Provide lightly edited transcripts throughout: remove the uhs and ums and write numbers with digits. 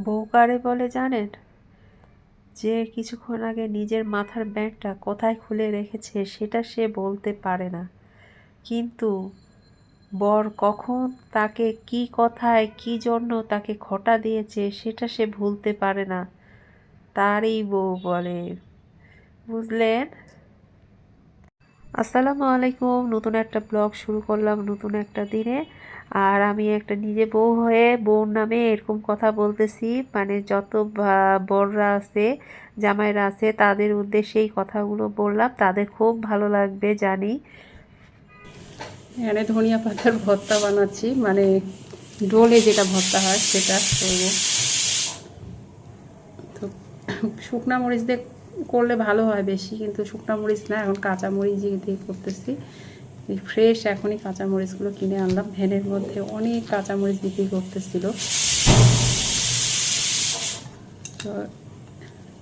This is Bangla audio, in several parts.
বউ কারে বলে জানেন? যে কিছুক্ষণ আগে নিজের মাথার ব্যাগটা কোথায় খুলে রেখেছে সেটা সে বলতে পারে না, কিন্তু বর কখন তাকে কী কথায় কী জন্য তাকে খোঁটা দিয়েছে সেটা সে ভুলতে পারে না, তারই বউ বলে। বুঝলেন? আসসালামু আলাইকুম। নতুন একটা ব্লগ শুরু করলাম নতুন একটা দিনে। আর আমি একটা নিজে বউ হয়ে বউর নামে এরকম কথা বলতেছি, মানে যত বররা আছে, জামাইরা আছে, তাদের উদ্দেশ্যে এই কথাগুলো বললাম, তাদের খুব ভালো লাগবে জানি। এখানে ধনিয়া পাতার ভর্তা বানাচ্ছি, মানে ডোলে যেটা ভর্তা হয় সেটা করবো। তো শুকনা মরিচ দিয়ে করলে ভালো হয় বেশি, কিন্তু শুকনা মরিচ না, এখন কাঁচা মরিচ দিয়ে করতেছি। ফ্রেশ এখনই কাঁচা মরিচগুলো কিনে আনলাম। ভ্যানের মধ্যে অনেক কাঁচা মরিচ বিক্রি করতেছিল। তো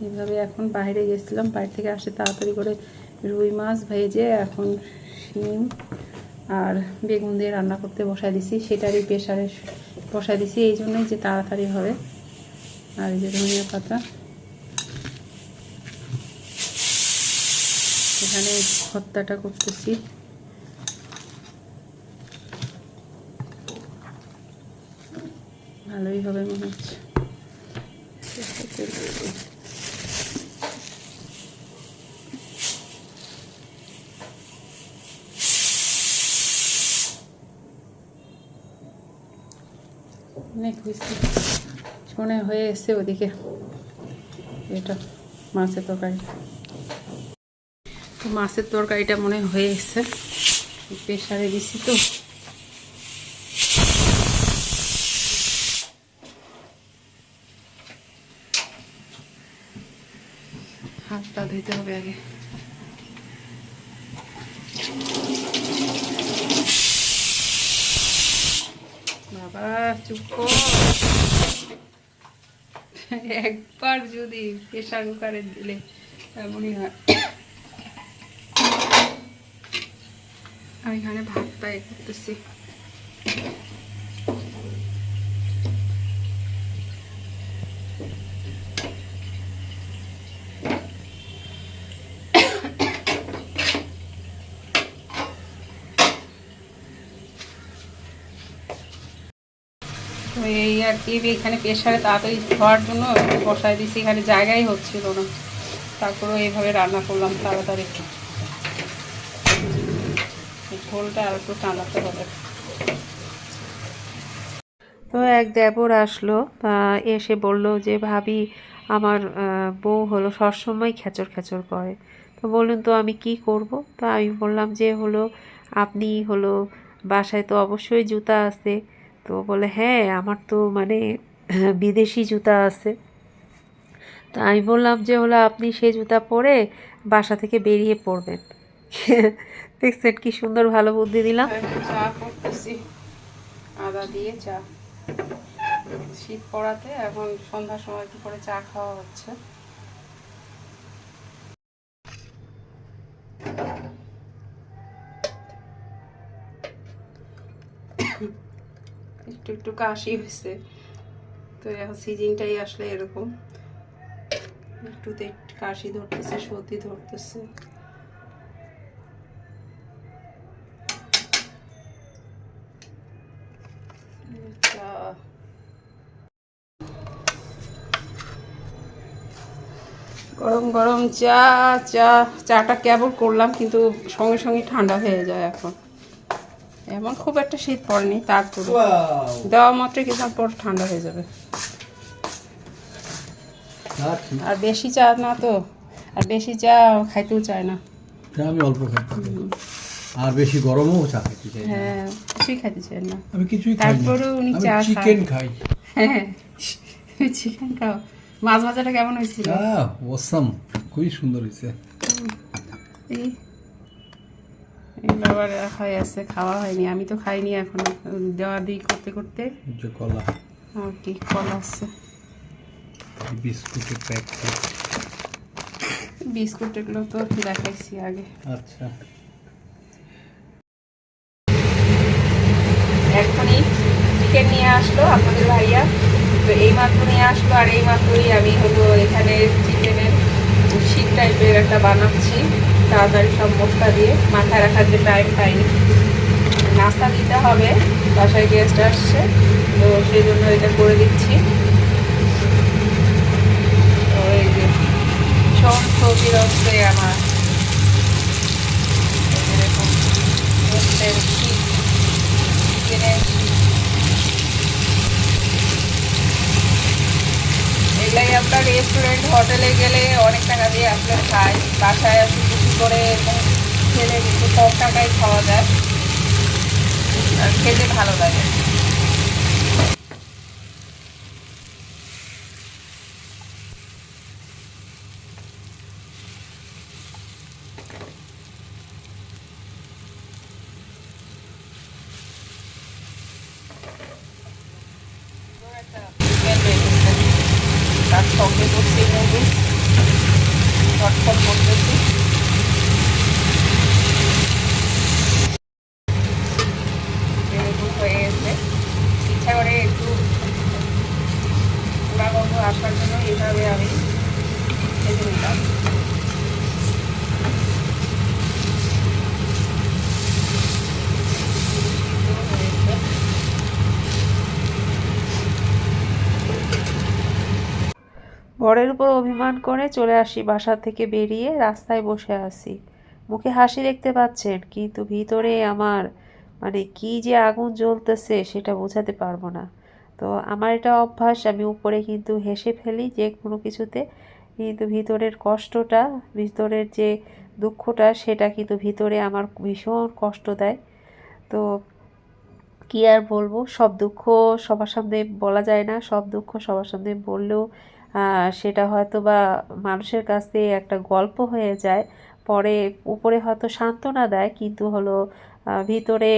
এইভাবে এখন বাইরে গেছিলাম, বাইরে থেকে আসে তাড়াতাড়ি করে রুই মাছ ভেজে এখন শিম আর বেগুন দিয়ে রান্না করতে বসাই দিছি। সেটারই প্রেসারে বসাই দিছি এই জন্যই যে তাড়াতাড়ি হবে। আর এই যে ধনিয়া পাতা, এখানে ভর্তাটা করতেছি। ভালোই হবে মনে হচ্ছে। অনেক হয়েছে, মনে হয়ে এসছে ওদিকে এটা মাছের তরকারি। তো মাছের তরকারিটা মনে হয়ে এসছে, প্রেসারে দিছি তো। হাতটা ধুইতে হবে আগে। বাবা চুপ কর, একবার যদি প্রেসার কুকারে দিলে এমনই হয়। আর এখানে ভাতটা করতেছি। তো এই আর কি, এখানে প্রেসারে তাড়াতাড়ি হওয়ার জন্য বসায় দিচ্ছি, এখানে জায়গাই হচ্ছিল না, তারপরেও এইভাবে রান্না করলাম তাড়াতাড়ি। ঝোলটা আর একটু টানাতে হবে। তো এক দেবর আসলো, এসে বলল যে ভাবি, আমার বউ হলো সবসময় খেচর খেচর করে। তো বললেন তো আমি কি করব? তো আমি বললাম যে হলো আপনি হলো বাসায় তো অবশ্যই জুতা আছে। তো বলে হ্যাঁ, আমার তো মানে বিদেশি জুতা আছে। তো আমি বললাম যে হলো আপনি সেই জুতা পরে বাসা থেকে বেরিয়ে পড়বেন। দেখছেন কি সুন্দর ভালো বুদ্ধি দিলাম। চা করতেছি, আদা দিয়ে চা। শীত পড়াতে এখন সন্ধ্যার সময় একটু করে চা খাওয়া হচ্ছে। একটু একটু কাশি হয়েছে, তো এখন সিজনটাই আসলে এরকম, একটুতে একটু কাশি ধরতেছে, সর্দি ধরতেছে। গরম গরম চা। চাটা কেবল করলাম, কিন্তু সঙ্গে সঙ্গে ঠান্ডা হয়ে যায় এখন। এমন খুব একটা শীত পড়েনি, তারপরে দেওয়া মাত্র কিছুক্ষণ পর ঠান্ডা হয়ে যাবে। আর বেশি চা না তো, আর বেশি চা খাইতেও চায় না। আমি অল্প খাইতে, আর বেশি গরমও চা খাইতে চাই না। হ্যাঁ, কিছুই খাইতে চায় না। আমি কিছুই খাই না, তারপরেও উনি আমি চা চিকেন খাই। হ্যাঁ, চিকেন খাও। মাছ ভাজাটা কেমন হয়েছিল? অসাম, খুবই সুন্দর হয়েছে। বাবার রাখাই আছে, খাওয়া হয়নি, আমি তো খাইনি এখনো, দেওয়া দিই করতে করতে। যে কলা আর কি কলা আছে, বিস্কুটের প্যাকেট। বিস্কুট এগুলো তো দেখাইছি আগে। আচ্ছা, এখনই চিকেন নিয়ে আসলো আপনাদের ভাইয়া। তো এই মাত্র নিয়ে আসলো, আর এই মাত্রই আমি হলো এখানে চিকেনের শিক টাইপের একটা বানাচ্ছি তাড়াতাড়ি সব মশলা দিয়ে, মাথায় রাখার যে টাইম পাইনি। নাস্তা দিতে হবে, বাসায় গেস্ট আসছে, তো সেই জন্য এটা করে দিচ্ছি। তো এই যে ভীষণ সবজি হচ্ছে আমার এরকম চিকেনের এগুলাই আপনার রেস্টুরেন্ট হোটেলে গেলে অনেক টাকা দিয়ে আসলে খায়, বাসায় আসলে কিছু করে এবং খেলে কিন্তু কম টাকায় খাওয়া যায় আর খেতে ভালো লাগে। তার সঙ্গে করছি নুডলস, চটপট করতেছি। হয়ে গেছে, ইচ্ছা করে একটু পোড়া গন্ধ আসার জন্য এইভাবে আমি ভেজে নিলাম। বরের উপর অভিমান করে চলে আসি, বাসা থেকে বেরিয়ে রাস্তায় বসে আছি। মুখে হাসি দেখতে পাচ্ছেন, কিন্তু ভিতরে আমার মানে কি যে আগুন জ্বলতেছে সেটা বোঝাতে পারবো না। তো আমার এটা অভ্যাস, আমি উপরে কিন্তু হেসে ফেলি যে কোনো কিছুতে, কিন্তু ভিতরের কষ্টটা, ভিতরের যে দুঃখটা সেটা কিন্তু ভিতরে আমার ভীষণ কষ্ট দেয়। তো কি আর বলবো, সব দুঃখ সবার সামনে বলা যায় না, সব দুঃখ সবার সামনে বললেও সেটা হয়তো বা মানুষের কাছে একটা গল্প হয়ে যায়, পরে উপরে হয়তো সান্ত্বনা দেয়, কিন্তু হলো ভিতরে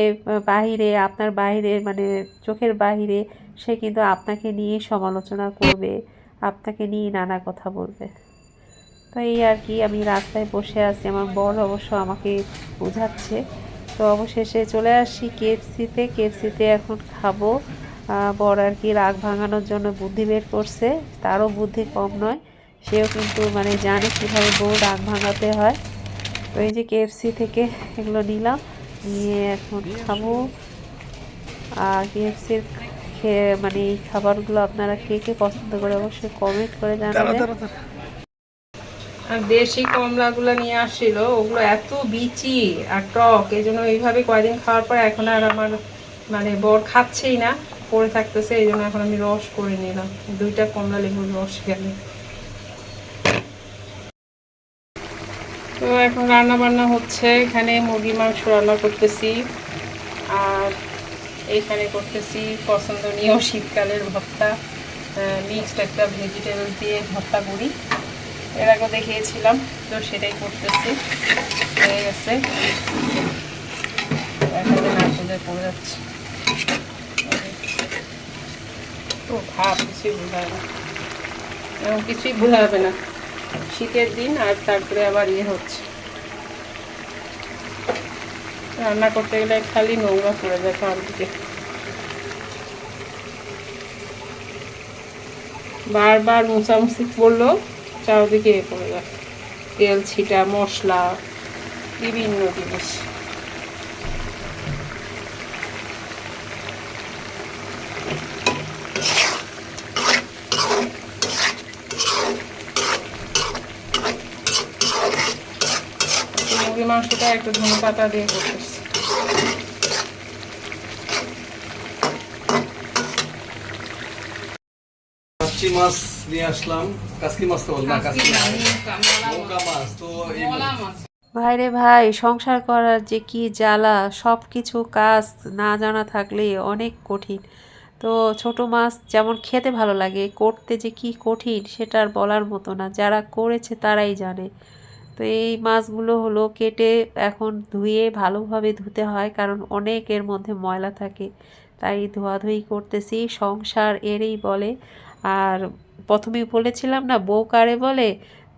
বাহিরে আপনার বাহিরে মানে চোখের বাহিরে সে কিন্তু আপনাকে নিয়ে সমালোচনা করবে, আপনাকে নিয়ে নানা কথা বলবে। তো এই আর কি, আমি রাস্তায় বসে আছি, আমার বর অবশ্য আমাকে বোঝাচ্ছে। তো অবশেষে চলে আসি কেএফসিতে, কেএফসিতে এখন খাবো। বর আর কি রাগ ভাঙানোর জন্য বুদ্ধি বের করছে, তারও বুদ্ধি কম নয়, সেও কিন্তু মানে জানে কীভাবে বউ রাগ ভাঙাতে হয়। তো এই যে কেএফসি থেকে এগুলো নিলাম, নিয়ে এখন খাবো। আর কেএফসির মানে এই খাবারগুলো আপনারা কে কে পছন্দ করে অবশ্যই কমেন্ট করে জানাবেন। আর দেশি কমলাগুলো নিয়ে আসছিল, ওগুলো এত বিচি আর টক, এই জন্য এইভাবে কয়েকদিন খাওয়ার পর এখন আর আমার মানে বর খাচ্ছেই না, পড়ে থাকতেছে, এই জন্য এখন আমি রস করে নিলাম, 2টা কমলা লেবুর রস গেলে। তো এখন রান্না বান্না হচ্ছে, এখানে মুরগি মাংস রান্না করতেছি, আর এইখানে করতেছি পছন্দনীয় শীতকালের ভর্তা, মিক্সড একটা ভেজিটেবল দিয়ে ভর্তা করি, এর আগে দেখিয়েছিলাম, তো সেটাই করতেছি। হয়ে গেছে, নারকেলের পড়ে যাচ্ছে, তো ভাব কিছুই বোঝা না, এরকম কিছুই বোঝা যাবে না, শীতের দিন আর তারপরে আবার হচ্ছে রান্না করতে গেলে খালি নোংরা পড়ে যায় চারদিকে, বারবার মোছামুছি করলেও চারদিকে পড়ে যায়, তেল ছিটা, মশলা, বিভিন্ন জিনিস। মুরগি মাংসটা একটু ধনে পাতা দিয়ে করতেছি। কাচকি মাছ নিয়ে আসলাম, কাচকি মাছ তো বল না, কাচকি নৌকা মাছ তো ভাইরে ভাই, সংসার করার যে কি জ্বালা, সব কিছু কাজ না জানা থাকলে অনেক কঠিন। তো ছোট মাছ যেমন খেতে ভালো লাগে, করতে যে কি কঠিন সেটা আর বলার মতো না, যারা করেছে তারাই জানে। তো এই মাছগুলো হলো কেটে এখন ধুয়ে ভালোভাবে ধুতে হয়, কারণ অনেক এর মধ্যে ময়লা থাকে, তাই ধোয়াধুয়ি করতেছি, সংসার এরই বলে। আর প্রথমেই বলেছিলাম না বউ কারে বলে,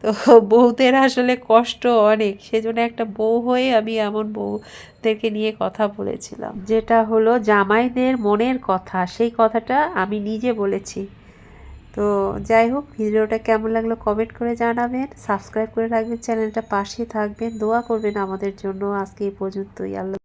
তো বউদের আসলে কষ্ট অনেক, সেজন্য একটা বউ হয়ে আমি এমন বউদেরকে নিয়ে কথা বলেছিলাম, যেটা হলো জামাইদের মনের কথা, সেই কথাটা আমি নিজে বলেছি। যাই হোক, ভিডিওটা কেমন লাগলো কমেন্ট করে জানাবেন, সাবস্ক্রাইব করে রাখবেন চ্যানেলটা, পাশে থাকবেন, দোয়া করবেন আমাদের জন্য। আজকে এই পর্যন্তই। আল্লাহ।